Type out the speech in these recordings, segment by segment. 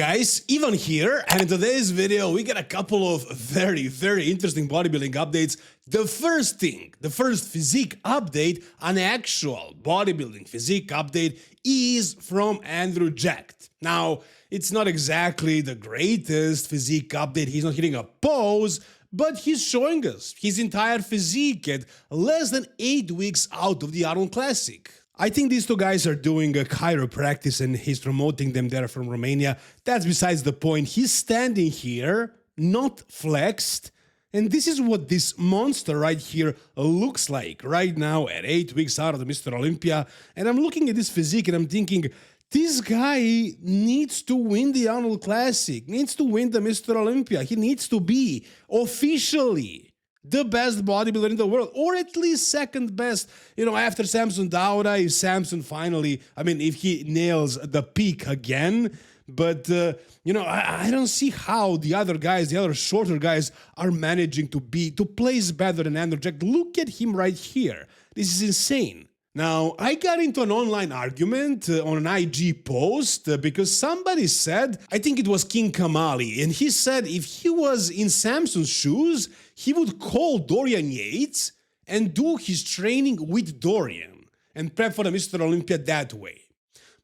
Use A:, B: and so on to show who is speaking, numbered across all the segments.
A: guys, Ivan here, and in today's video we got a couple of very interesting bodybuilding updates. The first thing, the first physique update, an actual bodybuilding physique update, is from Andrew Jacked. Now, it's not exactly the greatest physique update, he's not hitting a pose, but he's showing us his entire physique at less than 8 weeks out of the Arnold Classic. I think these two guys are doing a chiropractic and he's promoting them there from Romania. That's besides the point. He's standing here, not flexed, and this is what this monster right here looks like right now at 8 weeks out of the Mr. Olympia. And I'm looking at this physique and I'm thinking, this guy needs to win the Arnold Classic, needs to win the Mr. Olympia. He needs to be officially the best bodybuilder in the world, or at least second best, after Samson Dauda, if Samson finally, if he nails the peak again. But, I don't see how the other guys, the other shorter guys, are managing to place better than Andrew Jacked. Look at him right here. This is insane. Now, I got into an online argument on an IG post because somebody said, I think it was King Kamali, and he said if he was in Samson's shoes, he would call Dorian Yates and do his training with Dorian and prep for the Mr. Olympia that way.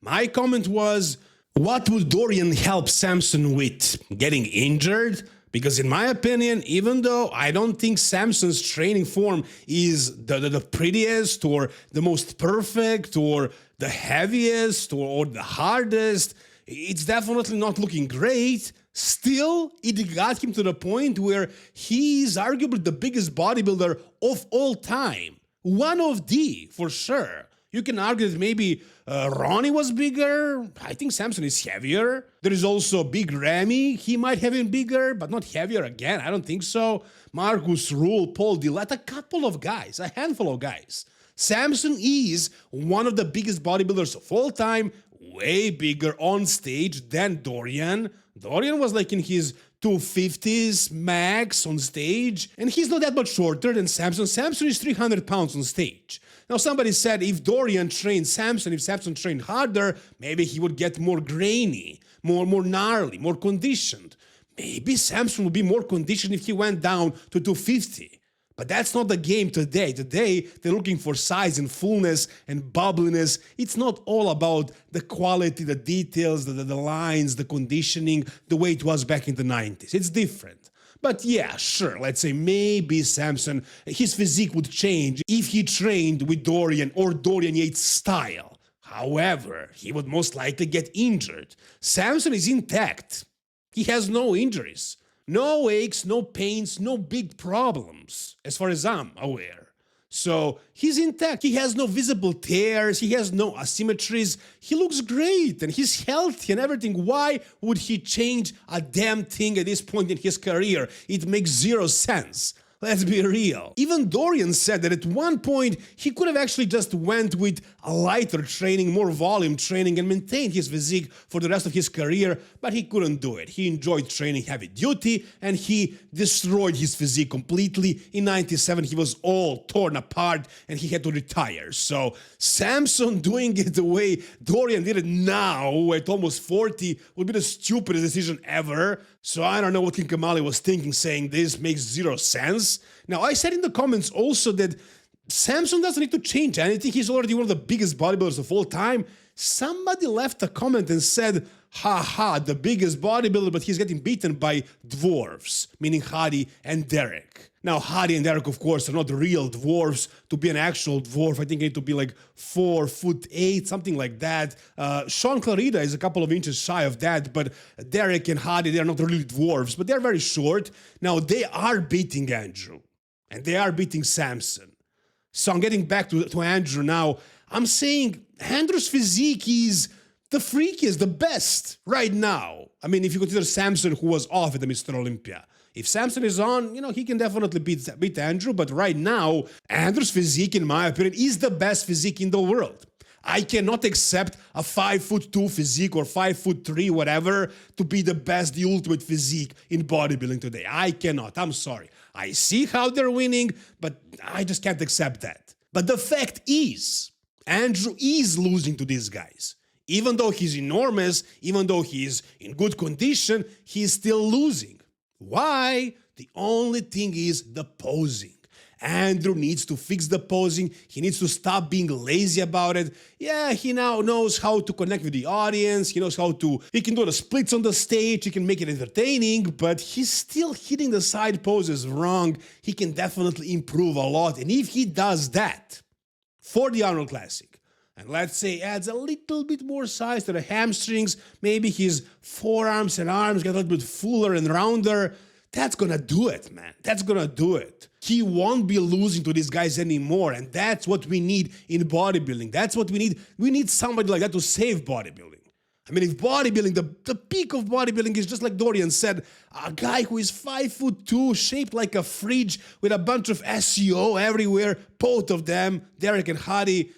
A: My comment was, what would Dorian help Samson with? Getting injured? Because in my opinion, even though I don't think Samson's training form is the prettiest or the most perfect or the heaviest or the hardest, it's definitely not looking great. Still, it got him to the point where he is arguably the biggest bodybuilder of all time. One of the, for sure. You can argue that maybe Ronnie was bigger. I think Samson is heavier. There is also Big Ramy. He might have been bigger, but not heavier again. I don't think so. Marcus Rule, Paul Dillett, a couple of guys, a handful of guys. Samson is one of the biggest bodybuilders of all time, way bigger on stage than Dorian. Dorian was like in his 250s max on stage, and he's not that much shorter than Samson. Samson is 300 pounds on stage. Now, somebody said if Dorian trained Samson, if Samson trained harder, maybe he would get more grainy, more gnarly, more conditioned. Maybe Samson would be more conditioned if he went down to 250. But that's not the game today. Today, they're looking for size and fullness and bubbliness. It's not all about the quality, the details, the lines, the conditioning, the way it was back in the 90s. It's different. But yeah, sure, let's say maybe Samson, his physique would change if he trained with Dorian or Dorian Yates style. However, he would most likely get injured. Samson is intact. He has no injuries. No aches, no pains, no big problems, as far as I'm aware. So he's intact. He has no visible tears. He has no asymmetries. He looks great and he's healthy and everything. Why would he change a damn thing at this point in his career? It makes zero sense. Let's be real. Even Dorian said that at one point he could have actually just went with a lighter training, more volume training, and maintained his physique for the rest of his career, but he couldn't do it. He enjoyed training heavy duty and he destroyed his physique completely. In 97 he was all torn apart and he had to retire. So Samson doing it the way Dorian did it now at almost 40 would be the stupidest decision ever. So I don't know what King Kamali was thinking, saying this makes zero sense. Now, I said in the comments also that Samson doesn't need to change anything. He's already one of the biggest bodybuilders of all time. Somebody left a comment and said, haha, the biggest bodybuilder, but he's getting beaten by dwarves, meaning Hadi and Derek. Now, Hadi and Derek, of course, are not real dwarves. To be an actual dwarf, I think you need to be like 4'8", something like that. Sean Clarida is a couple of inches shy of that, but Derek and Hadi, they're not really dwarves, but they're very short. Now, they are beating Andrew, and they are beating Samson. So I'm getting back to Andrew now. I'm saying Andrew's physique is the freakiest, the best right now. If you consider Samson, who was off at the Mr. Olympia. If Samson is on, he can definitely beat Andrew, but right now, Andrew's physique, in my opinion, is the best physique in the world. I cannot accept a 5'2" physique or 5'3", whatever, to be the best, the ultimate physique in bodybuilding today. I cannot. I'm sorry. I see how they're winning, but I just can't accept that. But the fact is, Andrew is losing to these guys. Even though he's enormous, even though he's in good condition, he's still losing. Why? The only thing is the posing. Andrew needs to fix the posing. He needs to stop being lazy about it. Yeah, he now knows how to connect with the audience. He knows he can do the splits on the stage. He can make it entertaining, but he's still hitting the side poses wrong. He can definitely improve a lot. And if he does that for the Arnold Classic, and let's say adds a little bit more size to the hamstrings, maybe his forearms and arms get a little bit fuller and rounder, that's gonna do it, man. That's gonna do it. He won't be losing to these guys anymore, and that's what we need in bodybuilding. That's what we need. We need somebody like that to save bodybuilding. I mean, if bodybuilding, the peak of bodybuilding is just like Dorian said, a guy who is 5'2", shaped like a fridge with a bunch of SEO everywhere, both of them, Derek and Hadi.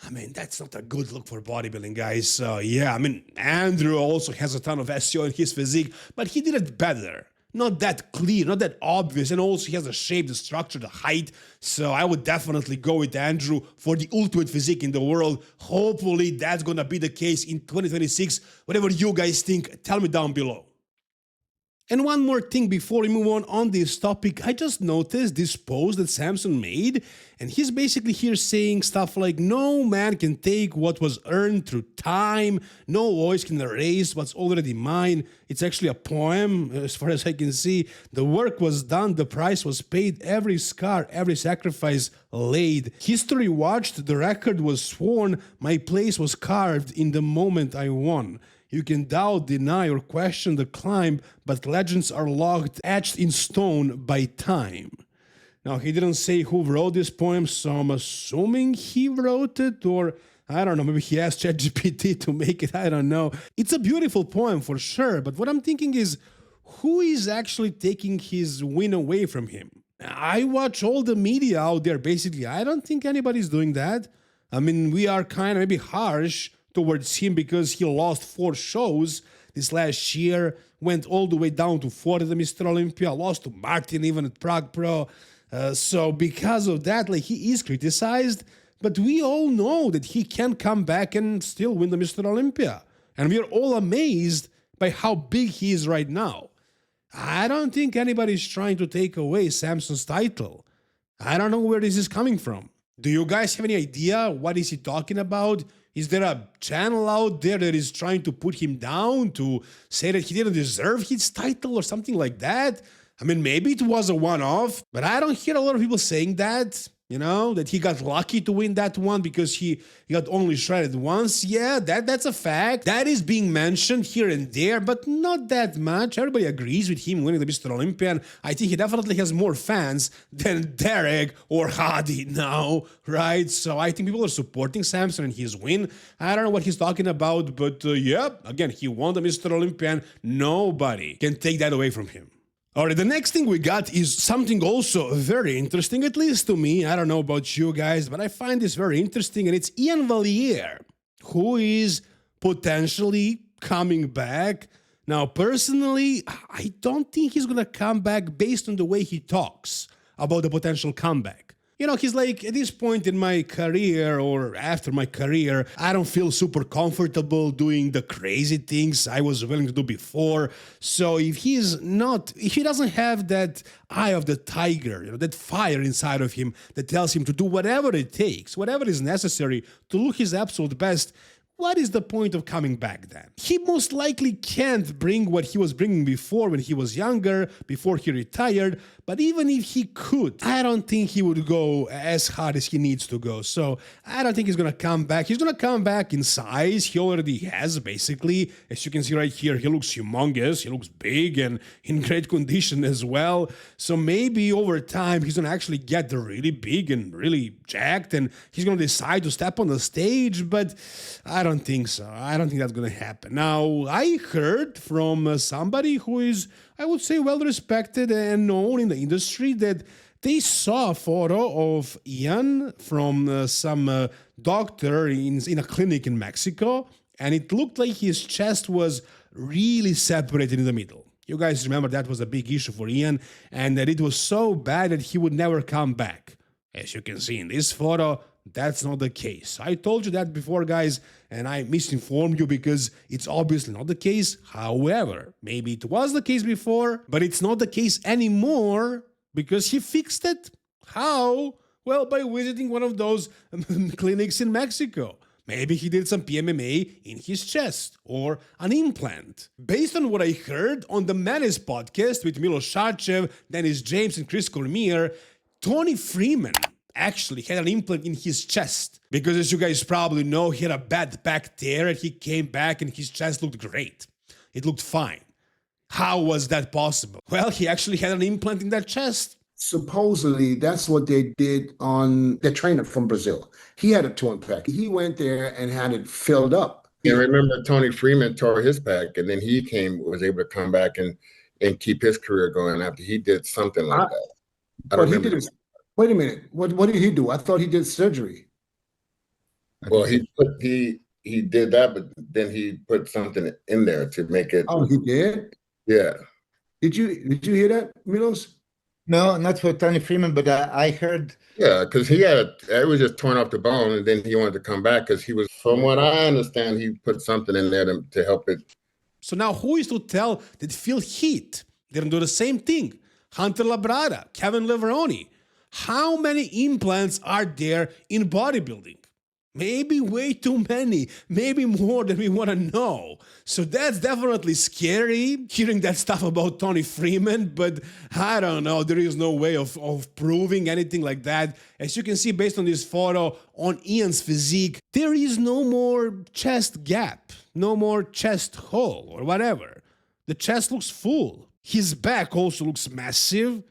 A: I mean, that's not a good look for bodybuilding, guys. So yeah, I mean, Andrew also has a ton of SEO in his physique, but he did it better. Not that clear, not that obvious, and also he has the shape, the structure, the height. So I would definitely go with Andrew for the ultimate physique in the world. Hopefully that's gonna be the case in 2026. Whatever you guys think, tell me down below. And one more thing before we move on this topic, I just noticed this post that Samson made, and he's basically here saying stuff like, no man can take what was earned through time, no voice can erase what's already mine. It's actually a poem, as far as I can see. The work was done, the price was paid, every scar, every sacrifice laid. History watched, the record was sworn, my place was carved in the moment I won. You can doubt, deny, or question the climb, but legends are locked, etched in stone by time. Now, he didn't say who wrote this poem, so I'm assuming he wrote it, or I don't know, maybe he asked ChatGPT to make it, I don't know. It's a beautiful poem for sure, but what I'm thinking is, who is actually taking his win away from him? I watch all the media out there, basically. I don't think anybody's doing that. I mean, we are kind of maybe harsh towards him because he lost 4 shows this last year, went all the way down to 4th at the Mr. Olympia, lost to Martin even at Prague Pro. So because of that, like, he is criticized, but we all know that he can come back and still win the Mr. Olympia. And we are all amazed by how big he is right now. I don't think anybody's trying to take away Samson's title. I don't know where this is coming from. Do you guys have any idea what is he talking about? Is there a channel out there that is trying to put him down, to say that he didn't deserve his title or something like that? I mean, maybe it was a one-off, but I don't hear a lot of people saying that, you know, that he got lucky to win that one because he got only shredded once. Yeah, that's a fact. That is being mentioned here and there, but not that much. Everybody agrees with him winning the Mr. Olympian. I think he definitely has more fans than Derek or Hadi now, right? So I think people are supporting Samson and his win. I don't know what he's talking about, but yeah, again, he won the Mr. Olympian. Nobody can take that away from him. Alright, the next thing we got is something also very interesting, at least to me. I don't know about you guys, but I find this very interesting, and it's Iain Valliere, who is potentially coming back. Now, personally, I don't think he's gonna come back based on the way he talks about the potential comeback. You know, he's like, at this point in my career or after my career, I don't feel super comfortable doing the crazy things I was willing to do before. So if he doesn't have that eye of the tiger, you know, that fire inside of him that tells him to do whatever it takes, whatever is necessary to look his absolute best, what is the point of coming back then? He most likely can't bring what he was bringing before when he was younger, before he retired, but even if he could, I don't think he would go as hard as he needs to go. So I don't think he's gonna come back. He's gonna come back in size. He already has, basically. As you can see right here, he looks humongous, he looks big and in great condition as well. So maybe over time, he's gonna actually get really big and really jacked, and he's gonna decide to step on the stage, but I don't think so. I don't think that's going to happen. Now, I heard from somebody who is, I would say, well-respected and known in the industry that they saw a photo of Iain from some doctor in a clinic in Mexico, and it looked like his chest was really separated in the middle. You guys remember that was a big issue for Iain, and that it was so bad that he would never come back. As you can see in this photo, that's not the case. I told you that before, guys, and I misinformed you because it's obviously not the case. However, maybe it was the case before, but it's not the case anymore because he fixed it. How? Well, by visiting one of those clinics in Mexico. Maybe he did some PMMA in his chest or an implant. Based on what I heard on the Menace podcast with Milos Sarcev, Dennis James, and Chris Cormier, Tony Freeman actually had an implant in his chest. Because as you guys probably know, he had a bad back tear and he came back and his chest looked great. It looked fine. How was that possible? Well, he actually had an implant in that chest.
B: Supposedly, that's what they did on the trainer from Brazil. He had a torn pec. He went there and had it filled up.
C: And remember, Tony Freeman tore his pec, and then he was able to come back and keep his career going after he did something like that. I don't remember.
B: Wait a minute. What did he do? I thought he did surgery.
C: Well, he did that, but then he put something in there to make it.
B: Oh, he did?
C: Yeah.
B: Did you hear that, Milos?
D: No, not for Tony Freeman, but I heard.
C: Yeah, because it was just torn off the bone, and then he wanted to come back because he was, from what I understand, he put something in there to help it.
A: So now who is to tell that Phil Heath didn't do the same thing? Hunter Labrada, Kevin Leveroni. How many implants are there in bodybuilding? Maybe way too many, maybe more than we want to know. So that's definitely scary, hearing that stuff about Tony Freeman, but I don't know, there is no way of proving anything like that. As you can see based on this photo on Iain's physique, there is no more chest gap, no more chest hole or whatever. The chest looks full. His back also looks massive.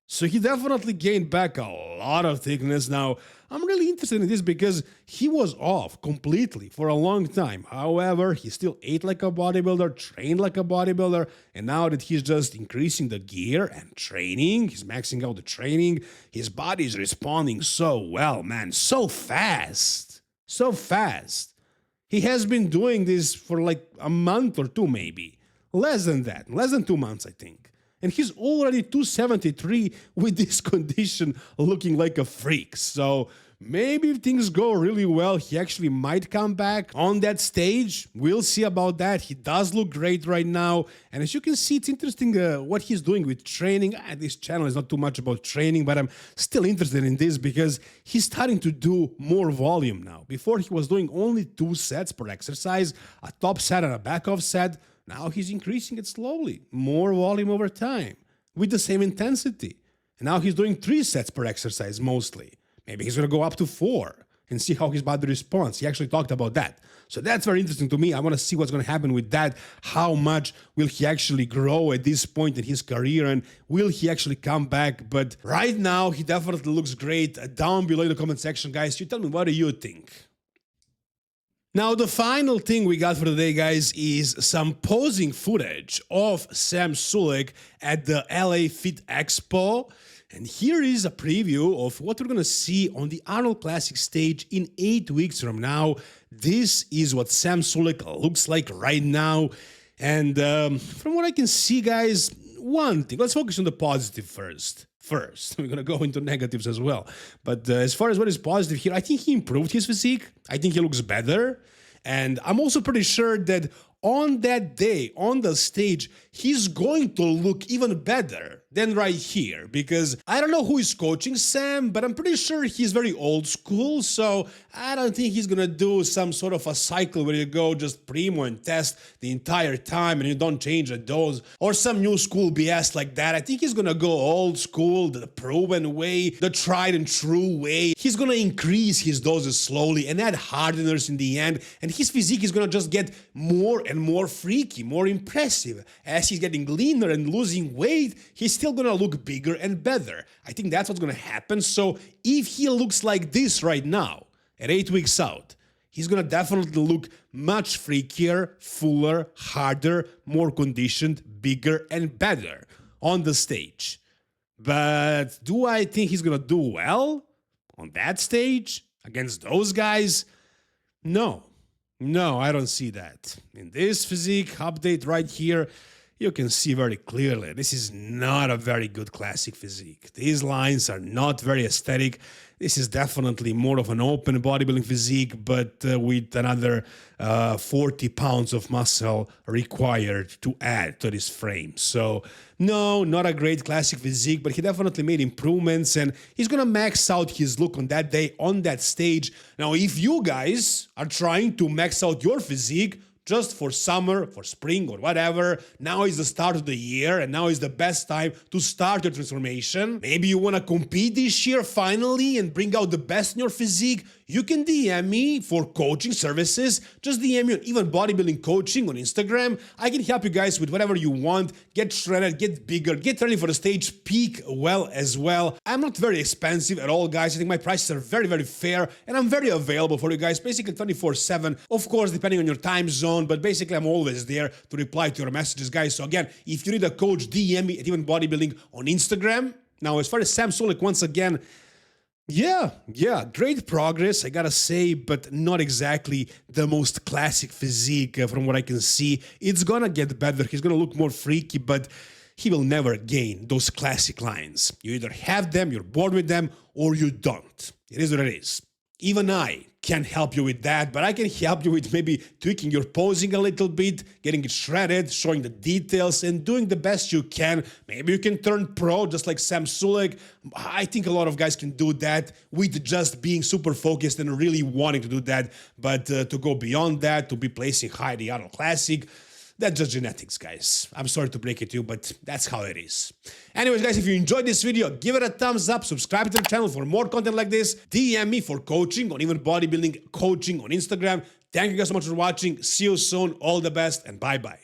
A: So he definitely gained back a lot of thickness. Now, I'm really interested in this because he was off completely for a long time. However, he still ate like a bodybuilder, trained like a bodybuilder, and now that he's just increasing the gear and training, he's maxing out the training, his body is responding so well, man, so fast. So fast. He has been doing this for like a month or two maybe. Less than that, less than 2 months, I think. And he's already 273 with this condition looking like a freak. So maybe if things go really well, he actually might come back on that stage. We'll see about that. He does look great right now. And as you can see, it's interesting what he's doing with training. This channel is not too much about training, but I'm still interested in this because he's starting to do more volume now. Before he was doing only 2 sets per exercise, a top set and a back off set. Now he's increasing it slowly, more volume over time, with the same intensity. And now he's doing 3 sets per exercise mostly. Maybe he's going to go up to 4 and see how his body responds. He actually talked about that. So that's very interesting to me. I want to see what's going to happen with that. How much will he actually grow at this point in his career, and will he actually come back? But right now, he definitely looks great. Down below in the comment section, guys, you tell me, what do you think? Now, the final thing we got for today, guys, is some posing footage of Sam Sulek at the LA Fit Expo. And here is a preview of what we're going to see on the Arnold Classic stage in 8 weeks from now. This is what Sam Sulek looks like right now. And from what I can see, guys, one thing, let's focus on the positive first. We're going to go into negatives as well. But as far as what is positive here, I think he improved his physique. I think he looks better. And I'm also pretty sure that on that day, on the stage, he's going to look even better than right here, because I don't know who is coaching Sam, but I'm pretty sure he's very old school, so I don't think he's gonna do some sort of a cycle where you go just primo and test the entire time and you don't change a dose, or some new school BS like that. I think he's gonna go old school, the proven way, the tried and true way. He's gonna increase his doses slowly and add hardeners in the end, and his physique is gonna just get more and more freaky, more impressive. As he's getting leaner and losing weight, he's still gonna look bigger and better. I think that's what's gonna happen. So if he looks like this right now, at 8 weeks out, he's gonna definitely look much freakier, fuller, harder, more conditioned, bigger, and better on the stage. But do I think he's gonna do well on that stage against those guys? No, I don't see that. In this physique update right here, you can see very clearly this is not a very good classic physique. These lines are not very aesthetic. This is definitely more of an open bodybuilding physique, but with another 40 pounds of muscle required to add to this frame. So no, not a great classic physique, but he definitely made improvements, and he's gonna max out his look on that day, on that stage. Now, if you guys are trying to max out your physique, just for summer, for spring, or whatever, now is the start of the year, and now is the best time to start your transformation. Maybe you want to compete this year finally and bring out the best in your physique. You can DM me for coaching services. Just DM me on Even Bodybuilding Coaching on Instagram. I can help you guys with whatever you want. Get shredded, get bigger, get ready for the stage, peak well as well. I'm not very expensive at all, guys. I think my prices are very, very fair, and I'm very available for you guys, basically 24/7. Of course, depending on your time zone, but basically I'm always there to reply to your messages, guys. So again, if you need a coach, DM me at Even Bodybuilding on Instagram. Now, as far as Sam Sulek, once again, yeah, great progress, I gotta say, but not exactly the most classic physique from what I can see. It's gonna get better. He's gonna look more freaky, but he will never gain those classic lines. You either have them, you're born with them, or you don't. It is what it is. Even I can't help you with that, but I can help you with maybe tweaking your posing a little bit, getting it shredded, showing the details, and doing the best you can. Maybe you can turn pro just like Sam Sulek. I think a lot of guys can do that with just being super focused and really wanting to do that. But to go beyond that, to be placing high in the Arnold Classic, that's just genetics, guys. I'm sorry to break it to you, but that's how it is. Anyways, guys, if you enjoyed this video, give it a thumbs up, subscribe to the channel for more content like this, DM me for coaching on Even Bodybuilding Coaching on Instagram. Thank you guys so much for watching. See you soon. All the best, and bye-bye.